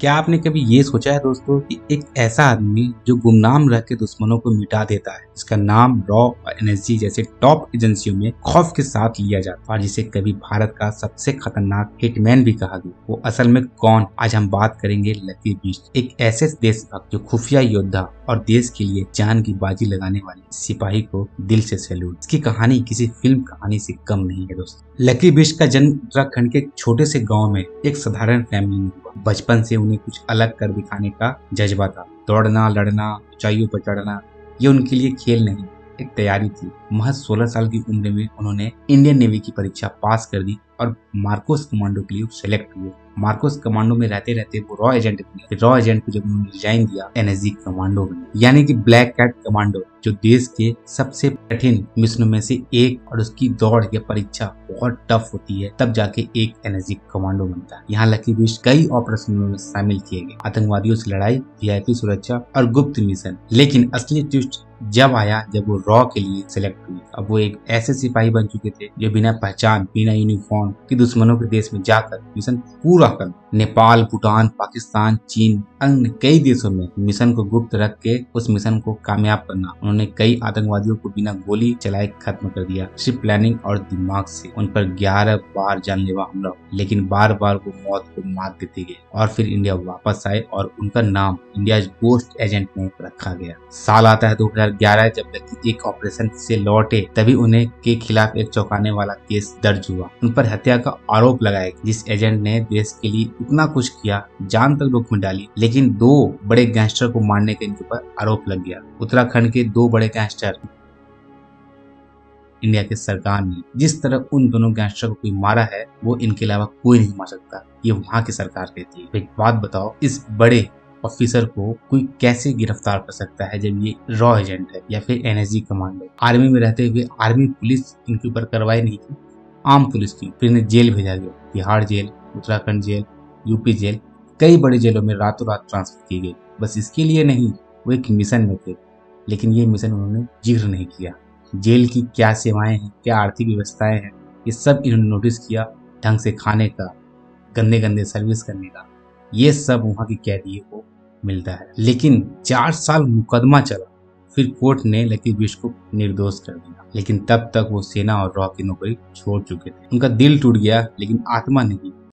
क्या आपने कभी ये सोचा है दोस्तों कि एक ऐसा आदमी जो गुमनाम रह के दुश्मनों को मिटा देता है, इसका नाम रॉ और एनएसजी जैसे टॉप एजेंसियों में खौफ के साथ लिया जाता है और जिसे कभी भारत का सबसे खतरनाक हिटमैन भी कहा गया, वो असल में कौन? आज हम बात करेंगे लकी बिस्ट, एक ऐसे देशभक्त जो खुफिया योद्धा और देश के लिए जान की बाजी लगाने वाले सिपाही को दिल से सैल्यूट। इसकी कहानी किसी फिल्म कहानी से कम नहीं है दोस्तों। लकी बिस्ट का जन्म उत्तराखंड के एक छोटे से गांव में एक साधारण फैमिली में हुआ। बचपन से उन्हें कुछ अलग कर दिखाने का जज्बा था। दौड़ना, लड़ना, ऊंचाइयों पर चढ़ना, ये उनके लिए खेल नहीं, एक तैयारी थी। महज 16 साल की उम्र में उन्होंने इंडियन नेवी की परीक्षा पास कर दी और मार्कोस कमांडो के लिए सेलेक्ट हुए। मार्कोस कमांडो में रहते रहते वो रॉ एजेंट बने। रॉ एजेंट को जब उन्होंने रिजाइन दिया, एनएसजी कमांडो बने, यानी कि ब्लैक कैट कमांडो, जो देश के सबसे कठिन मिशनों में से एक और उसकी दौड़ या परीक्षा बहुत टफ होती है, तब जाके एक एनएसजी कमांडो बनता है। यहाँ लकी बिस्ट कई ऑपरेशनों में शामिल किए गए, आतंकवादियों से लड़ाई, वीआईपी सुरक्षा और गुप्त मिशन। लेकिन असली ट्विस्ट जब आया जब वो रॉ के लिए सिलेक्ट हुई। अब वो एक ऐसे सिपाही बन चुके थे जो बिना पहचान, बिना यूनिफॉर्म के दुश्मनों के देश में जाकर मिशन पूरा कर। नेपाल, भूटान, पाकिस्तान, चीन, अन्य कई देशों में मिशन को गुप्त रख के उस मिशन को कामयाब करना। उन्होंने कई आतंकवादियों को बिना गोली चलाए खत्म कर दिया, सिर्फ प्लानिंग और दिमाग से। उन पर 11 बार जानलेवा हमला, लेकिन बार बार वो मौत को मात देते गए और फिर इंडिया वापस आए और उनका नाम इंडिया गोस्ट एजेंट में रखा गया। साल आता है 2011, जब लकी एक ऑपरेशन से लौटे तभी उन्हें के खिलाफ एक चौंकाने वाला केस दर्ज हुआ। उन पर हत्या का आरोप लगाया। जिस एजेंट ने देश के लिए इतना कुछ किया, जान तक जोखिम में डाली, लेकिन 2 बड़े गैंगस्टर को मारने के इनके ऊपर आरोप लग गया। उत्तराखंड के 2 बड़े गैंगस्टर, इंडिया के सरकार ने जिस तरह उन दोनों गैंगस्टर को कोई मारा है, वो इनके अलावा कोई नहीं मार सकता, ये वहाँ की सरकार कहती है। एक बात बताओ, इस बड़े ऑफिसर को कोई कैसे गिरफ्तार कर सकता है जब ये रॉ एजेंट है या फिर एनएसजी कमांडो? आर्मी में रहते हुए आर्मी पुलिस इनके ऊपर कार्रवाई नहीं की, आम पुलिस की। फिर इन्हें जेल भेजा गया, बिहार जेल, उत्तराखंड जेल, यूपी जेल, कई बड़े जेलों में रातों रात ट्रांसफर किए गए। बस इसके लिए नहीं, वो एक मिशन में थे, लेकिन ये मिशन उन्होंने जिक्र नहीं किया। जेल की क्या सेवाएं हैं, क्या आर्थिक व्यवस्थाएं हैं, ये सब इन्होंने नोटिस किया। ढंग से खाने का, गंदे गंदे सर्विस करने का, ये सब वहाँ की कैदियों को मिलता है। लेकिन 4 साल मुकदमा चला, फिर कोर्ट ने लकी बिस्ट को निर्दोष कर दिया। लेकिन तब तक वो सेना और रॉ की नौकरी छोड़ चुके थे। उनका दिल टूट गया, लेकिन आत्मा नहीं।